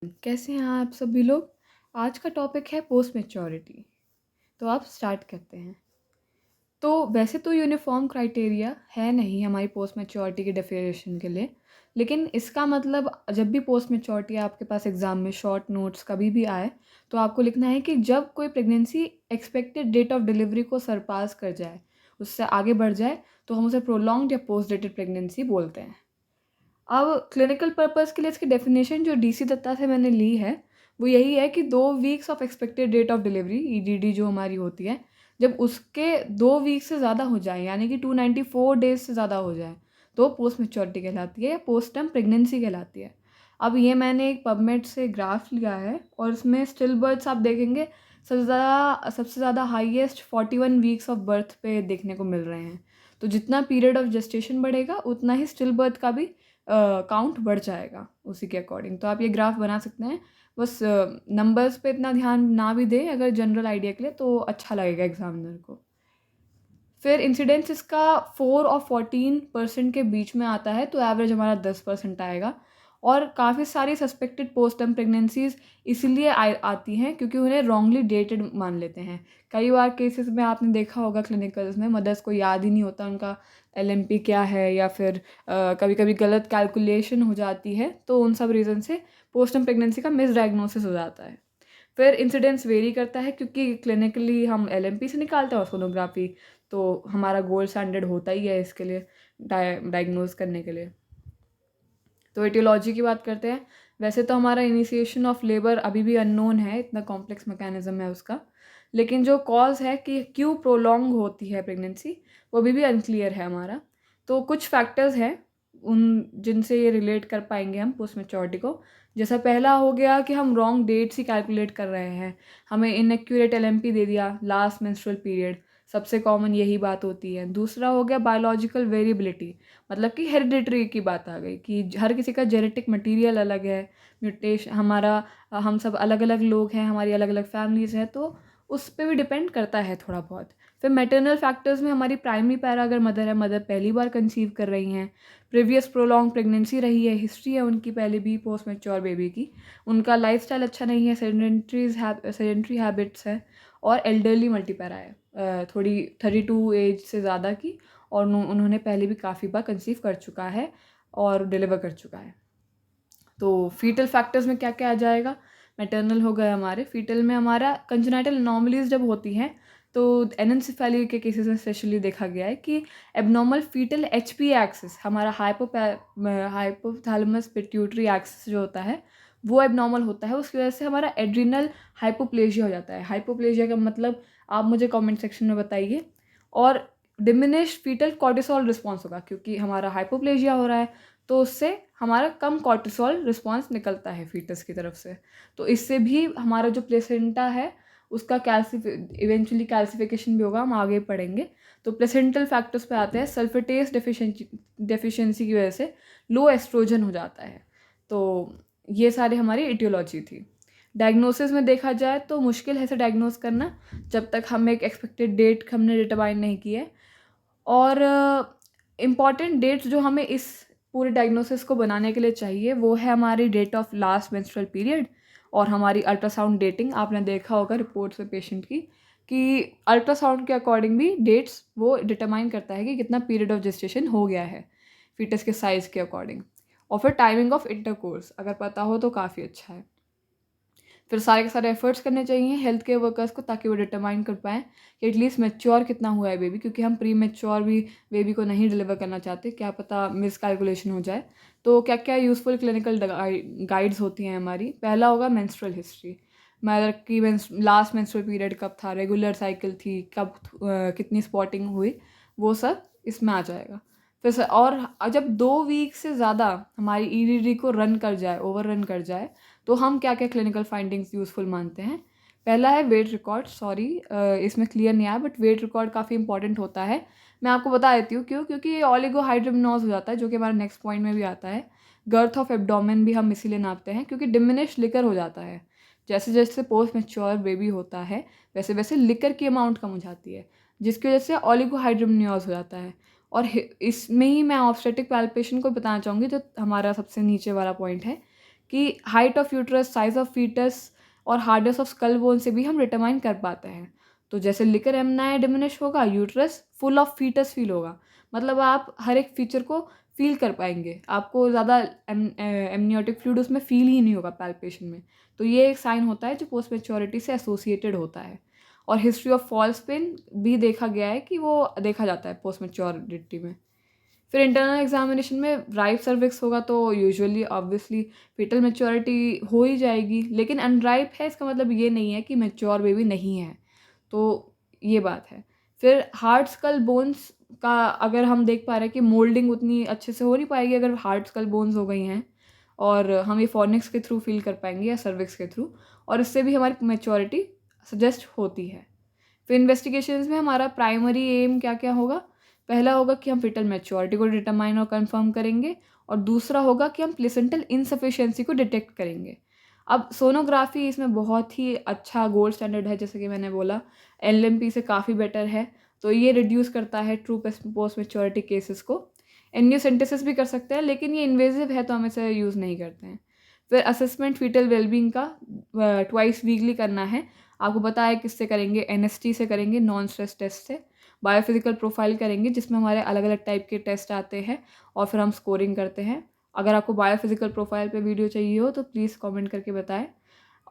कैसे हैं आप सभी लोग? आज का टॉपिक है पोस्ट मैच्योरिटी। तो आप स्टार्ट करते हैं। तो वैसे तो यूनिफ़ॉर्म क्राइटेरिया है नहीं हमारी पोस्ट मैच्योरिटी की डेफिनेशन के लिए, लेकिन इसका मतलब जब भी पोस्ट मैच्योरिटी आपके पास एग्ज़ाम में शॉर्ट नोट्स कभी भी आए, तो आपको लिखना है कि जब कोई pregnancy expected date of delivery को सरपास कर जाए, उससे आगे बढ़ जाए, तो हम उसे प्रोलॉन्ग्ड या पोस्ट डेटेड प्रेगनेंसी बोलते हैं। अब क्लिनिकल पर्पज़ के लिए इसकी डेफ़िनेशन जो डीसी दत्ता से मैंने ली है, वो यही है कि 2 weeks of expected date of delivery EDD जो हमारी होती है, जब उसके 2 वीक से ज़्यादा हो जाए यानी कि 294 डेज़ से ज़्यादा हो जाए, तो पोस्ट मैच्योरिटी कहलाती है या पोस्टर्म प्रेगनेंसी कहलाती है। अब ये मैंने एक पबमेड से ग्राफ लिया है और इसमें स्टिल बर्थ्स आप देखेंगे सबसे ज़्यादा हाईएस्ट 41 वीक्स ऑफ बर्थ पे देखने को मिल रहे हैं। तो जितना पीरियड ऑफ जेस्टेशन बढ़ेगा, उतना ही स्टिल बर्थ का भी काउंट बढ़ जाएगा उसी के अकॉर्डिंग। तो आप ये ग्राफ बना सकते हैं। बस नंबर्स पे इतना ध्यान ना भी दें अगर जनरल आइडिया के लिए, तो अच्छा लगेगा एग्जामिनर को। फिर इंसिडेंस इसका 4 और 14% के बीच में आता है, तो एवरेज हमारा 10% आएगा। और काफ़ी सारी सस्पेक्टेड पोस्टर्म प्रेगनेंसीज़ इसीलिए आती हैं क्योंकि उन्हें रॉन्गली डेटेड मान लेते हैं। कई बार केसेस में आपने देखा होगा क्लिनिकल्स में मदर्स को याद ही नहीं होता उनका एलएमपी क्या है, या फिर कभी-कभी गलत कैलकुलेशन हो जाती है, तो उन सब रीज़न से पोस्टर्म प्रेगनेंसी का मिसडायग्नोसिस हो जाता है। फिर इंसिडेंस वेरी करता है क्योंकि क्लिनिकली हम एलएमपी से निकालते हैं और सोनोग्राफी तो हमारा गोल्ड स्टैंडर्ड होता ही है इसके लिए डायग्नोज करने के लिए। तो एटियोलॉजी की बात करते हैं। वैसे तो हमारा इनिशिएशन ऑफ लेबर अभी भी अननोन है, इतना कॉम्प्लेक्स मैकेनिज्म है उसका, लेकिन जो कॉज है कि क्यों प्रोलॉन्ग होती है प्रेगनेंसी, वो अभी भी अनक्लियर है हमारा। तो कुछ फैक्टर्स हैं उन जिनसे ये रिलेट कर पाएंगे हम पोस्ट मैच्योरिटी को। जैसा पहला हो गया कि हम रॉन्ग डेट्स ही कैलकुलेट कर रहे हैं, हमें इनएक्यूरेट एलएमपी दे दिया लास्ट मेंस्ट्रुअल पीरियड, सबसे कॉमन यही बात होती है। दूसरा हो गया बायोलॉजिकल वेरिएबिलिटी, मतलब कि हेरिडिटरी की बात आ गई कि हर किसी का जेनेटिक मटेरियल अलग है, म्यूटेशन हमारा हम सब अलग अलग लोग हैं, हमारी अलग अलग फैमिलीज़ हैं, तो उस पे भी डिपेंड करता है थोड़ा बहुत। फिर मैटरनल फैक्टर्स में हमारी प्राइमरी पैरा अगर मदर है, मदर पहली बार कंसीव कर रही हैं, प्रीवियस प्रोलॉन्ग प्रेगनेंसी रही है, हिस्ट्री है उनकी पहले भी पोस्ट मैच्योर बेबी की, उनका लाइफस्टाइल अच्छा नहीं है, सेडेंट्री हैबिट्स है, और एल्डरली मल्टीपैरा है थोड़ी 32 एज से ज़्यादा की, और उन्होंने पहले भी काफ़ी बार कंसीव कर चुका है और डिलीवर कर चुका है। तो फीटल फैक्टर्स में क्या क्या आ जाएगा? मैटरनल हो गए हमारे, फीटल में हमारा कंजेनाइटल एनोमलीज जब होती हैं, तो एनेंसेफेली के केसेस में स्पेशली देखा गया है कि एबनॉर्मल फीटल एचपी एक्सिस, हमारा हाइपोथैलेमस पिट्यूटरी एक्सिस जो होता है वो एबनॉर्मल होता है। उसकी वजह से हमारा एड्रिनल हाइपोप्लेजिया हो जाता है। हाइपोप्लेजिया का मतलब आप मुझे कमेंट सेक्शन में बताइए। और डिमिनिश फीटल कॉर्टिसोल रिस्पॉन्स होगा क्योंकि हमारा हाइपोप्लेजिया हो रहा है, तो उससे हमारा कम कॉर्टिसोल रिस्पॉन्स निकलता है फीटस की तरफ से। तो इससे भी हमारा जो प्लेसेंटा है उसका इवेंचुअली कैल्सिफिकेशन भी होगा, हम आगे पढ़ेंगे। तो प्लेसेंटल फैक्टर्स पे आते हैं। सल्फेटेस डेफिशिएंसी की वजह से लो एस्ट्रोजन हो जाता है। तो ये सारी हमारी एटियोलॉजी थी। डायग्नोसिस में देखा जाए तो मुश्किल है इसे डायग्नोस करना जब तक हम एक एक्सपेक्टेड डेट हमने डिटरमाइन नहीं की है। और इम्पॉर्टेंट डेट्स जो हमें इस पूरे डायग्नोसिस को बनाने के लिए चाहिए वो है हमारी date of last menstrual period और हमारी अल्ट्रासाउंड डेटिंग। आपने देखा होगा रिपोर्ट्स में पेशेंट की कि अल्ट्रासाउंड के अकॉर्डिंग भी डेट्स वो डिटरमाइन करता है कि कितना पीरियड ऑफ जेस्टेशन हो गया है फीटस के साइज़ के अकॉर्डिंग। और फिर टाइमिंग ऑफ इंटरकोर्स अगर पता हो तो काफ़ी अच्छा है। फिर सारे के सारे एफर्ट्स करने चाहिए हेल्थ केयर वर्कर्स को ताकि वो डिटरमाइन कर पाएँ कि एटलीस्ट मैच्योर कितना हुआ है बेबी, क्योंकि हम प्री मैच्योर भी बेबी को नहीं डिलीवर करना चाहते, क्या पता मिस कैलकुलेशन हो जाए। तो क्या क्या यूज़फुल क्लिनिकल गाइड्स होती हैं हमारी। पहला होगा मेंस्ट्रुअल हिस्ट्री, मदर की लास्ट मेंस्ट्रुअल पीरियड कब था, रेगुलर साइकिल थी कब, कितनी स्पॉटिंग हुई, वो सब इसमें आ जाएगा। फिर और जब 2 वीक से ज़्यादा हमारी ईडीडी को रन कर जाए, ओवर रन कर जाए, तो हम क्या क्या क्लिनिकल फाइंडिंग्स यूज़फुल मानते हैं। पहला है वेट रिकॉर्ड। सॉरी इसमें क्लियर नहीं आया, बट वेट रिकॉर्ड काफ़ी इंपॉर्टेंट होता है। मैं आपको बता देती हूँ क्यों, क्योंकि ऑलिगोहाइड्रोमिनोज हो जाता है जो कि हमारा नेक्स्ट पॉइंट में भी आता है। गर्थ ऑफ एब्डोमेन भी हम इसीलिए नापते हैं क्योंकि डिमिनिश लिकर हो जाता है। जैसे जैसे पोस्ट मैच्योर बेबी होता है वैसे वैसे लिकर की अमाउंट कम हो जाती है, जिसकी वजह से ऑलिगोहाइड्रोमिनोज हो जाता है। और इसमें ही मैं ऑब्स्टेट्रिक पैल्पेशन को बताना चाहूँगी जो हमारा सबसे नीचे वाला पॉइंट है कि height of uterus, size of foetus और हार्डनेस ऑफ स्कल बोन से भी हम डिटरमाइन कर पाते हैं। तो जैसे लिकर एमनाई डिमिनिश होगा, uterus full of foetus feel होगा, मतलब आप हर एक फीचर को फील कर पाएंगे, आपको ज़्यादा एमनियोटिक फ्लूइड उसमें फील ही नहीं होगा पैल्पेशन में। तो ये एक साइन होता है जो पोस्ट मैच्योरिटी से एसोसिएटेड होता है। और हिस्ट्री ऑफ फॉल्स पेन भी देखा गया है कि वो देखा जाता है पोस्ट मैच्योरिटी में। फिर इंटरनल एग्जामिनेशन में राइप सर्विक्स होगा तो यूजुअली ऑब्वियसली फीटल मैच्योरिटी हो ही जाएगी, लेकिन अनराइप है इसका मतलब ये नहीं है कि मैच्योर बेबी नहीं है, तो ये बात है। फिर हार्ड स्कल बोन्स का अगर हम देख पा रहे हैं कि मोल्डिंग उतनी अच्छे से हो नहीं पाएगी अगर हार्ड स्कल बोन्स हो गई हैं, और हम ये फॉर्निक्स के थ्रू फील कर पाएंगे या सर्विक्स के थ्रू, और इससे भी हमारी मैच्योरिटी सजेस्ट होती है। फिर इन्वेस्टिगेशंस में हमारा प्राइमरी एम क्या क्या होगा? पहला होगा कि हम फिटल मैच्योरिटी को डिटरमाइन और कंफर्म करेंगे, और दूसरा होगा कि हम प्लेसेंटल इनसफिशिएंसी को डिटेक्ट करेंगे। अब सोनोग्राफी इसमें बहुत ही अच्छा गोल्ड स्टैंडर्ड है, जैसे कि मैंने बोला एलएमपी से काफ़ी बेटर है, तो ये रिड्यूस करता है ट्रू पोस्ट मैच्योरिटी केसेस को। एनियोसेंटेसिस भी कर सकते हैं, लेकिन ये इन्वेजिव है तो हम इसे यूज़ नहीं करते हैं। फिर असेसमेंट फीटल वेलबींग का ट्वाइस वीकली करना है। आपको पता है किससे करेंगे? एनएसटी से करेंगे, नॉन स्ट्रेस टेस्ट से। बायोफिजिकल प्रोफाइल करेंगे जिसमें हमारे अलग अलग टाइप के टेस्ट आते हैं और फिर हम स्कोरिंग करते हैं। अगर आपको बायोफिजिकल प्रोफाइल पे वीडियो चाहिए हो तो प्लीज़ कमेंट करके बताएं।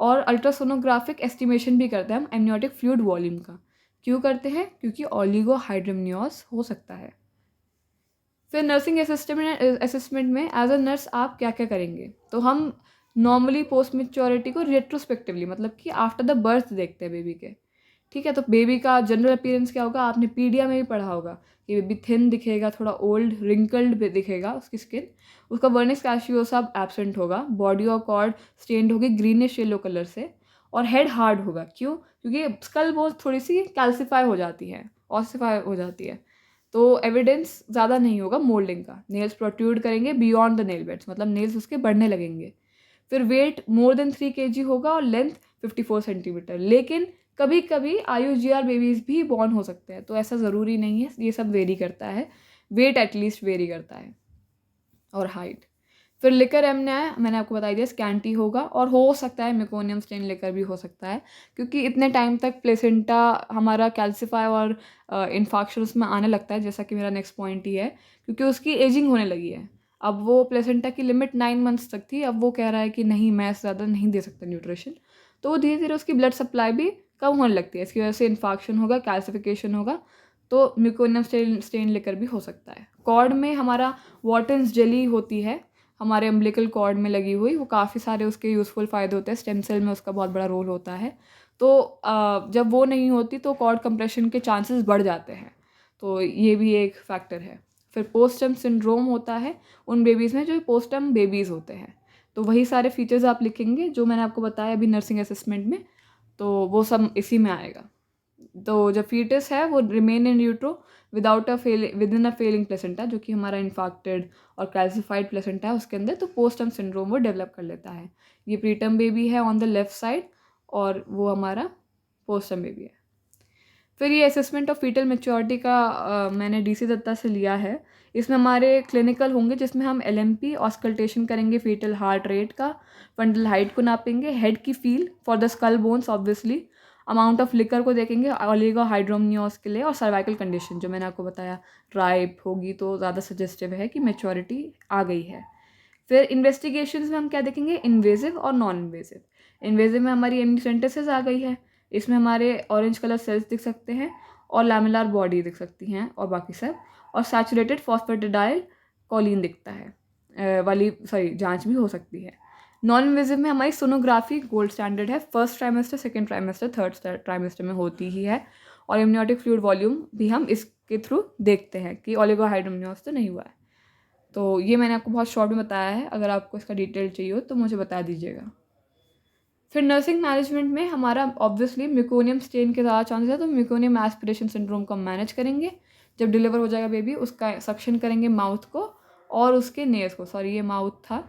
और अल्ट्रासोनोग्राफिक एस्टिमेशन भी करते हैं हम एमनियोटिक फ्लूइड वॉल्यूम का। क्यों करते हैं? क्योंकि ओलिगोहाइड्रोमनियोस हो सकता है। फिर नर्सिंग असेसमेंट में एज अ नर्स आप क्या क्या करेंगे? तो हम नॉर्मली पोस्ट मैच्योरिटी को रेट्रोस्पेक्टिवली, मतलब कि आफ्टर द बर्थ देखते हैं बेबी के। ठीक है, तो बेबी का जनरल अपीयरेंस क्या होगा? आपने पीडिया में भी पढ़ा होगा कि बेबी थिन दिखेगा, थोड़ा ओल्ड रिंकल्ड भी दिखेगा उसकी स्किन, उसका वर्निक्स कैशियोसा एब्सेंट होगा, बॉडी और कॉर्ड स्टेन्ड होगी ग्रीनिश येलो कलर से, और हेड हार्ड होगा। क्यों? क्योंकि स्कल बोन थोड़ी सी कैल्सिफाई हो जाती है, ऑसिफाई हो जाती है, तो एविडेंस ज़्यादा नहीं होगा मोल्डिंग का। नेल्स प्रोट्रूड करेंगे बियॉन्ड द नेल बेड्स, मतलब नेल्स उसके बढ़ने लगेंगे। फिर वेट मोर देन 3 kg होगा और लेंथ 54 सेंटीमीटर। लेकिन कभी कभी IUGR बेबीज़ भी बॉर्न हो सकते हैं, तो ऐसा ज़रूरी नहीं है, ये सब वेरी करता है, वेट एटलीस्ट वेरी करता है, और हाइट। फिर लिकर एमनाई मैंने आपको बता दिया स्कैंटी होगा, और हो सकता है मेकोनियम स्टेन लिकर भी हो सकता है, क्योंकि इतने टाइम तक प्लेसेंटा हमारा कैल्सिफाई और इन्फाक्शन उसमें आने लगता है, जैसा कि मेरा नेक्स्ट पॉइंट ही है, क्योंकि उसकी एजिंग होने लगी है। अब वो प्लेसेंटा की लिमिट 9 मंथ्स तक थी, अब वो कह रहा है कि नहीं मैं ज़्यादा नहीं दे सकता न्यूट्रिशन, तो वो धीरे धीरे उसकी ब्लड सप्लाई भी कम होने लगती है, इसकी वजह से इन्फाक्शन होगा, कैल्सिफिकेशन होगा, तो म्यूकोनियम स्टेन लेकर भी हो सकता है। कॉर्ड में हमारा वॉटन्स जेली होती है हमारे अम्बिलिकल कॉर्ड में लगी हुई, वो काफ़ी सारे उसके यूज़फुल फ़ायदे होते हैं, स्टेम सेल में उसका बहुत बड़ा रोल होता है। तो जब वो नहीं होती तो कॉर्ड कंप्रेशन के चांसेस बढ़ जाते हैं, तो ये भी एक फैक्टर है। फिर पोस्टम सिंड्रोम होता है उन बेबीज़ में जो पोस्टम बेबीज़ होते हैं, तो वही सारे फीचर्स आप लिखेंगे जो मैंने आपको बताया अभी नर्सिंग असेसमेंट में, तो वो सब इसी में आएगा। तो जब फीटस है वो remain in utero within a failing placenta, जो कि हमारा इन्फेक्टेड और कैल्सिफाइड प्लेसेंटा है उसके अंदर, तो पोस्टम सिंड्रोम वो डेवलप कर लेता है। ये प्रीटर्म बेबी है ऑन द लेफ्ट साइड, और वो हमारा पोस्टम बेबी है। फिर ये असेसमेंट ऑफ फीटल मैच्योरिटी का मैंने DC दत्ता से लिया है। इसमें हमारे क्लिनिकल होंगे जिसमें हम LMP ऑस्कल्टेशन करेंगे फीटल हार्ट रेट का, फंडल हाइट को नापेंगे, हेड की feel for the skull bones obviously, amount of liquor को देखेंगे ओलिगोहाइड्रोमनियोस के लिए, और सर्वाइकल कंडीशन जो मैंने आपको बताया राइप होगी तो ज़्यादा सजेस्टिव है कि मैच्योरिटी आ गई है। फिर इन्वेस्टिगेशंस में हम क्या देखेंगे? इन्वेजिव और नॉन इन्वेजिव। इन्वेजिव में हमारी एमनिसेंटेसिस आ गई है, इसमें हमारे ऑरेंज कलर सेल्स दिख सकते हैं और लैमेलर बॉडी दिख सकती हैं और बाकी सब, और सैचुरेटेड फॉस्फेटिडाइल कॉलिन दिखता है वाली जांच भी हो सकती है। नॉन इन्वेजिव में हमारी सोनोग्राफी गोल्ड स्टैंडर्ड है, first trimester, second trimester, third trimester में होती ही है, और एमनियोटिक फ्लूइड वॉल्यूम भी हम इसके थ्रू देखते हैं कि ओलिगोहाइड्रोमनियोस तो नहीं हुआ है। तो ये मैंने आपको बहुत शॉर्ट में बताया है, अगर आपको इसका डिटेल चाहिए हो तो मुझे बता दीजिएगा। फिर नर्सिंग मैनेजमेंट में हमारा ऑब्वियसली म्यूकोनियम स्टेन के ज़्यादा चांसेस है, तो म्यूकोनियम एस्पिरेशन सिंड्रोम को मैनेज करेंगे। जब डिलीवर हो जाएगा बेबी उसका सक्शन करेंगे माउथ को और उसके नेल्स को, सॉरी ये माउथ था,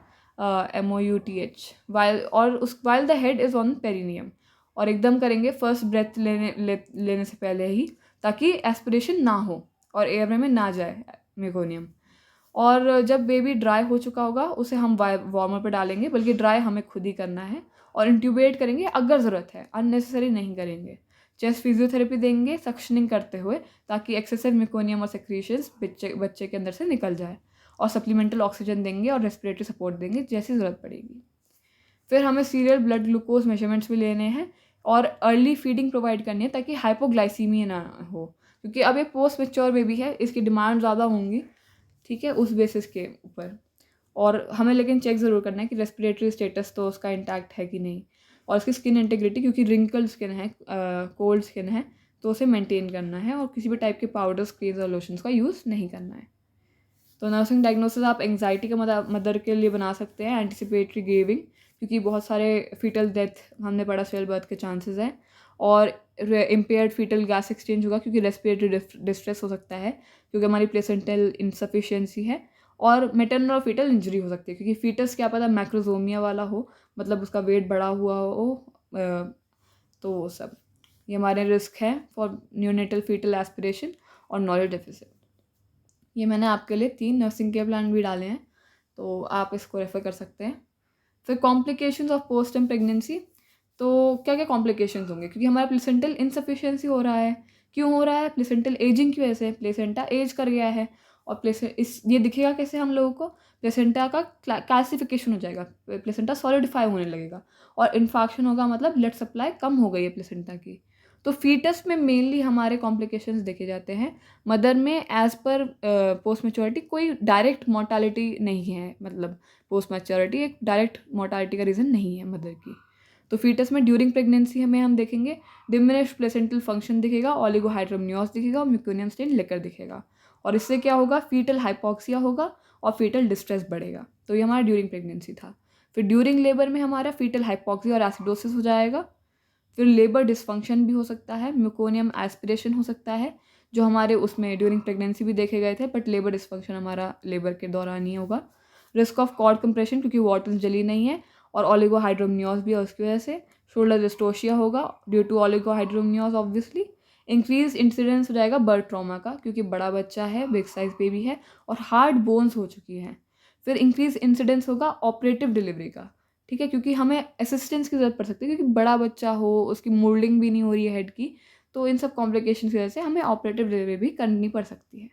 MOUTH, while the head is on perineum, और एकदम करेंगे फर्स्ट ब्रेथ लेने से पहले ही, ताकि एस्पिरेशन ना हो और एयर में ना जाए म्यूकोनियम। और जब बेबी ड्राई हो चुका होगा उसे हम वार्मर पे डालेंगे, बल्कि ड्राई हमें खुद ही करना है, और इंट्यूबेट करेंगे अगर ज़रूरत है, अननेसेसरी नहीं करेंगे। चेस्ट फिजियोथेरेपी देंगे सक्शनिंग करते हुए, ताकि एक्सेसिव मेकोनियम और सेक्रीशंस बच्चे के अंदर से निकल जाए, और सप्लीमेंटल ऑक्सीजन देंगे और रेस्पिरेटरी सपोर्ट देंगे जैसी ज़रूरत पड़ेगी। फिर हमें सीरियल ब्लड ग्लूकोज मेजरमेंट्स भी लेने हैं और अर्ली फीडिंग प्रोवाइड करनी है, ताकि हाइपोग्लाइसीमिया ना हो, क्योंकि अब ये पोस्ट मैच्योर बेबी है, इसकी डिमांड ज़्यादा होंगी, ठीक है, उस बेसिस के ऊपर। और हमें लेकिन चेक ज़रूर करना है कि रेस्पिरेटरी स्टेटस तो उसका इंटैक्ट है कि नहीं, और उसकी स्किन इंटीग्रिटी, क्योंकि रिंकल स्किन है, कोल्ड स्किन है, तो उसे मेंटेन करना है, और किसी भी टाइप के पाउडर्स, क्रीम्स और लोशंस का यूज़ नहीं करना है। तो नर्सिंग डायग्नोसिस आप एंग्जाइटी का मदर के लिए बना सकते हैं, एंटिसिपेटरी ग्रेविंग, क्योंकि बहुत सारे फीटल डेथ हमने पढ़ा स्टिल बर्थ के चांसेस हैं, और इम्पेयर्ड फीटल गैस एक्सचेंज होगा, क्योंकि रेस्पिरेटरी डिस्ट्रेस हो सकता है, क्योंकि हमारी प्लेसेंटल इनसफिशिएंसी है, और मैटरनल और फीटल इंजरी हो सकती है, क्योंकि फीटस क्या पता मैक्रोजोमिया वाला हो, मतलब उसका वेट बढ़ा हुआ हो, तो वो सब ये हमारे रिस्क है फॉर न्यूनेटल फीटल एस्पिरेशन और नॉलेज डेफिसिट। ये मैंने आपके लिए 3 नर्सिंग केयर प्लान भी डाले हैं, तो आप इसको रेफ़र कर सकते हैं। फिर कॉम्प्लिकेशंस ऑफ पोस्टम प्रेगनेंसी, तो क्या क्या कॉम्प्लिकेशंस होंगे, क्योंकि हमारा प्लेसेंटल इनसफिशिएंसी हो रहा है। क्यों हो रहा है? प्लेसेंटल एजिंग की वजह से। प्लेसेंटा एज कर गया है, और ये दिखेगा कैसे हम लोगों को? प्लेसेंटा का कैल्सिफिकेशन हो जाएगा, प्लेसेंटा सॉलिडिफाई होने लगेगा, और इन्फाक्शन होगा, मतलब ब्लड सप्लाई कम हो गई है प्लेसेंटा की। तो फीटस में मेनली हमारे कॉम्प्लिकेशंस देखे जाते हैं। मदर में एज़ पर पोस्ट मैच्योरिटी कोई डायरेक्ट मोर्टालिटी नहीं है, मतलब पोस्ट मैच्योरिटी एक डायरेक्ट मोर्टालिटी का रीज़न नहीं है मदर की। तो फीटस में ड्यूरिंग प्रेगनेंसी में हम देखेंगे डिमिनिश्ड प्लेसेंटल फंक्शन दिखेगा, ओलिगोहाइड्रोमनियोस दिखेगा, और म्यूकोनियम स्टेन लिकर दिखेगा, और इससे क्या होगा? फीटल हाइपोक्सिया होगा और फीटल डिस्ट्रेस बढ़ेगा। तो ये हमारा ड्यूरिंग प्रेगनेंसी था। फिर ड्यूरिंग लेबर में हमारा फीटल हाइपोक्सिया और एसिडोसिस हो जाएगा। फिर लेबर डिसफंक्शन भी हो सकता है, म्यूकोनियम एस्पिरेशन हो सकता है, जो हमारे उसमें ड्यूरिंग प्रेगनेंसी भी देखे गए थे, बट लेबर डिसफंक्शन हमारा लेबर के दौरान ही होगा। रिस्क ऑफ कॉर्ड कंप्रेशन, क्योंकि वॉटर्स जली नहीं है, और ओलिगोहाइड्रोमनियोस भी है उसकी वजह से। शोल्डर डिस्टोशिया होगा due to oligohydramnios obviously. Increase incidence हो जाएगा बर्थ ट्रॉमा का, क्योंकि बड़ा बच्चा है, बिग साइज बेबी है, और हार्ड बोन्स हो चुकी हैं। फिर इंक्रीज इंसिडेंस होगा ऑपरेटिव डिलीवरी का, ठीक है, क्योंकि हमें असिस्टेंस की ज़रूरत पड़ सकती है, क्योंकि बड़ा बच्चा हो, उसकी मोल्डिंग भी नहीं हो रही है हेड की, तो इन सब कॉम्प्लिकेशन की वजह से हमें ऑपरेटिव डिलीवरी भी करनी पड़ सकती है।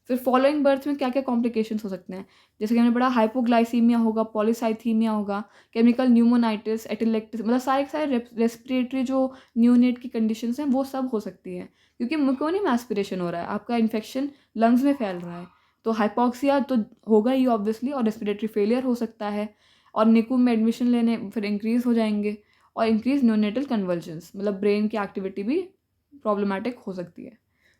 फिर फॉलोइंग बर्थ में क्या क्या कॉम्प्लिकेशंस हो सकते हैं, जैसे कि हमने पढ़ा हाइपोग्लाइसीमिया होगा, पॉलीसाइथीमिया होगा, केमिकल न्यूमोनाइटिस, एटिलेक्टिस, मतलब सारे रेस्पिरेटरी जो न्यूनेट की कंडीशंस हैं वो सब हो सकती हैं, क्योंकि म्यूकोनियम एस्पिरेशन हो रहा है, आपका इन्फेक्शन लंग्स में फैल रहा है, तो हाइपोक्सिया तो होगा ही ऑब्वियसली, और रेस्पिरेटरी फेलियर हो सकता है, और निकू में एडमिशन लेने फिर इंक्रीज़ हो जाएंगे, और इंक्रीज न्यूनेटल कन्वर्जेंस, मतलब ब्रेन की एक्टिविटी भी प्रॉब्लमेटिक हो सकती है।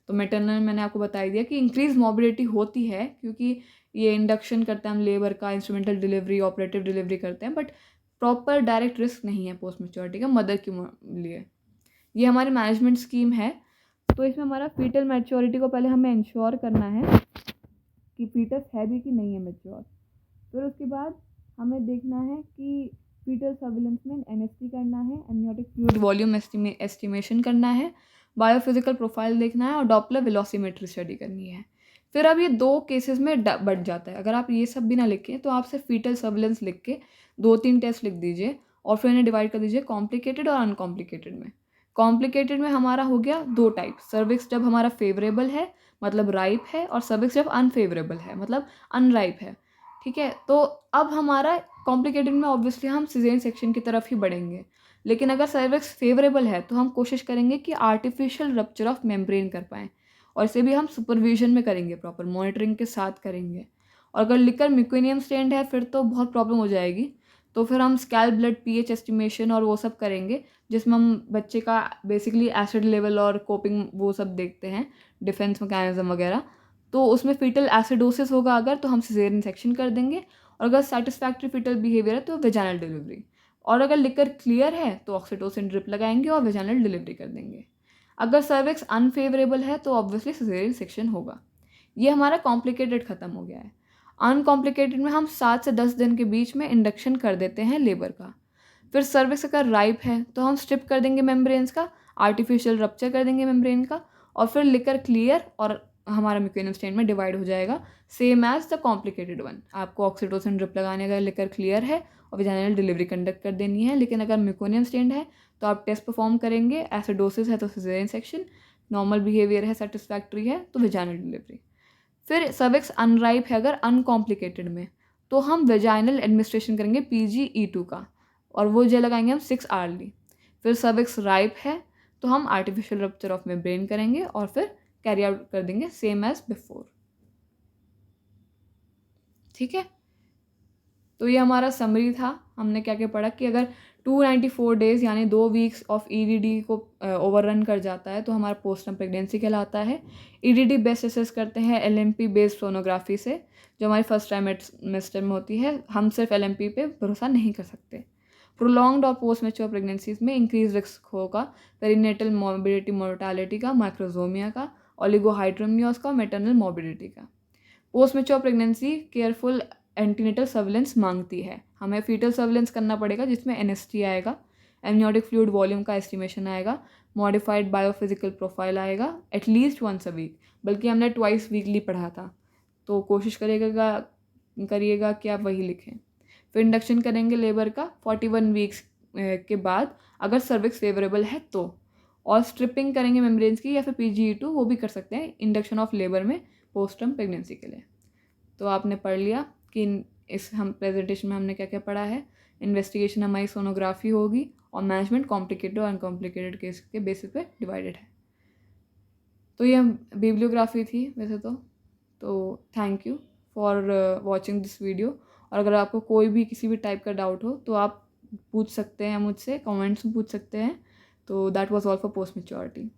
तो मैटरनल मैंने आपको बता ही दिया कि इंक्रीज मॉबिलिटी होती है, क्योंकि ये इंडक्शन करते हैं हम लेबर का, इंस्ट्रूमेंटल डिलीवरी, ऑपरेटिव डिलीवरी करते हैं, बट प्रॉपर डायरेक्ट रिस्क नहीं है पोस्ट मैच्योरिटी का मदर के लिए। ये हमारी मैनेजमेंट स्कीम है। तो इसमें हमारा फीटल मैच्योरिटी को पहले हमें इंश्योर करना है कि फीटस है भी कि नहीं है मैच्योर। फिर उसके बाद हमें देखना है कि फीटल सर्विलेंस में एनएसटी करना है, एमनियोटिक फ्लूइड वॉल्यूम एस्टिमेशन करना है, बायोफिजिकल प्रोफाइल देखना है, और डॉपलर वेलोसिमेट्री स्टडी करनी है। फिर अब ये 2 केसेस में बढ़ जाता है। अगर आप ये सब भी ना लिखें तो आप सिर्फ फीटल सर्विलेंस लिख के 2-3 टेस्ट लिख दीजिए, और फिर इन्हें डिवाइड कर दीजिए कॉम्प्लिकेटेड और अनकॉम्प्लिकेटेड में। कॉम्प्लिकेटेड में हमारा हो गया 2 टाइप, सर्विक्स जब हमारा फेवरेबल है, मतलब राइप है, और सर्विक्स जब अनफेवरेबल है, मतलब अनराइप है, ठीक है। तो अब हमारा कॉम्प्लिकेटेड में ऑब्वियसली हम सिजेरियन सेक्शन की तरफ ही बढ़ेंगे, लेकिन अगर सर्विक्स फेवरेबल है तो हम कोशिश करेंगे कि आर्टिफिशियल रप्चर ऑफ मेम्ब्रेन कर पाएँ, और इसे भी हम सुपरविजन में करेंगे, प्रॉपर मॉनिटरिंग के साथ करेंगे। और अगर लिकर म्यूकोनियम स्टेन्ड है फिर तो बहुत प्रॉब्लम हो जाएगी, तो फिर हम स्कैल्प ब्लड पीएच एस्टिमेशन और वो सब करेंगे, जिसमें हम बच्चे का बेसिकली एसिड लेवल और कोपिंग वो सब देखते हैं, डिफेंस मैकेनिज्म वगैरह। तो उसमें फीटल एसिडोसिस होगा अगर, तो हम सिजेरियन सेक्शन कर देंगे, और अगर सेटिस्फैक्ट्री फीटल बिहेवियर है तो वेजाइनल डिलीवरी, और अगर लिकर क्लियर है तो ऑक्सीटोसिन ड्रिप लगाएंगे और वेजाइनल डिलीवरी कर देंगे। अगर सर्विक्स अनफेवरेबल है तो ऑब्वियसली सिजेरियन सेक्शन होगा। ये हमारा कॉम्प्लिकेटेड ख़त्म हो गया है। अनकॉम्प्लिकेटेड में हम 7 से 10 दिन के बीच में इंडक्शन कर देते हैं लेबर का। फिर सर्विक्स अगर राइप है तो हम स्ट्रिप कर देंगे मेम्ब्रेन्स का, आर्टिफिशियल रप्चर कर देंगे मेम्ब्रेन का, और फिर लिकर क्लियर और हमारा म्यूकोनियम स्टेन में डिवाइड हो जाएगा, same as the complicated one. आपको ऑक्सीटोसिन ड्रिप लगाने का लेकर क्लियर है और वेजाइनल डिलीवरी कंडक्ट कर देनी है। लेकिन अगर म्यूकोनियम स्टेन है तो आप टेस्ट परफॉर्म करेंगे, एसिडोसिस है तो सिजेरियन सेक्शन, नॉर्मल बिहेवियर है, सेटिस्फैक्ट्री है तो वेजाइनल डिलीवरी। फिर सर्विक्स अनराइप है अगर अनकॉम्प्लिकेटेड में, तो हम वेजाइनल एडमिनिस्ट्रेशन करेंगे PGE2 का, और वो जेल लगाएंगे हम 6 आवर्ली। फिर सर्विक्स राइप है तो हम आर्टिफिशियल रप्चर ऑफ मेम्ब्रेन करेंगे और फिर कैरी आउट कर देंगे सेम एज बिफोर। ठीक है, तो ये हमारा समरी था। हमने क्या क्या पढ़ा कि अगर 294 डेज यानी 2 वीक्स ऑफ EDD को ओवररन कर जाता है तो हमारा पोस्टमर्टम प्रेगनेंसी कहलाता है। EDD बेस्ट असेस करते हैं LMP बेस्ड सोनोग्राफी से, जो हमारी फर्स्ट ट्राइमेस्टर में होती है। हम सिर्फ LMP पे भरोसा नहीं कर सकते। प्रोलॉन्ग्ड और पोस्ट मैच्योर प्रेगनेंसीज में इंक्रीज रिस्क होगा पेरिनेटल मॉर्बिडिटी मोर्टालिटी का, माइक्रोजोमिया का, ओलिगोहाइड्रोमियोस का, मैटरनल मॉर्बिडिटी का। Post mature pregnancy careful antenatal surveillance मांगती है। हमें फीटल सर्विलेंस करना पड़ेगा जिसमें NST आएगा, एमनियोटिक फ्लूइड वॉल्यूम का एस्टिमेशन आएगा, मॉडिफाइड बायोफिजिकल प्रोफाइल आएगा, एटलीस्ट वंस अ वीक, बल्कि हमने ट्वाइस वीकली पढ़ा था, तो कोशिश करिएगा कि आप वही लिखें। फिर इंडक्शन करेंगे लेबर का 41 वीक्स के बाद अगर सर्विक्स फेवरेबल है तो, और स्ट्रिपिंग करेंगे मेम्ब्रेन्स की या फिर PGE2 वो भी कर सकते हैं इंडक्शन ऑफ लेबर में पोस्टम प्रेगनेंसी के लिए। तो आपने पढ़ लिया कि इस हम प्रेजेंटेशन में हमने क्या क्या पढ़ा है। इन्वेस्टिगेशन हमारी सोनोग्राफी होगी और मैनेजमेंट कॉम्प्लिकेटेड और अनकॉम्प्लिकेटेड केस के बेसिस पे डिवाइडेड है। तो ये बिब्लियोग्राफी थी वैसे तो thank you for watching this video. और अगर आपको कोई भी किसी भी टाइप का डाउट हो तो आप पूछ सकते हैं मुझसे, कमेंट्स में पूछ सकते हैं। तो that was all for post maturity.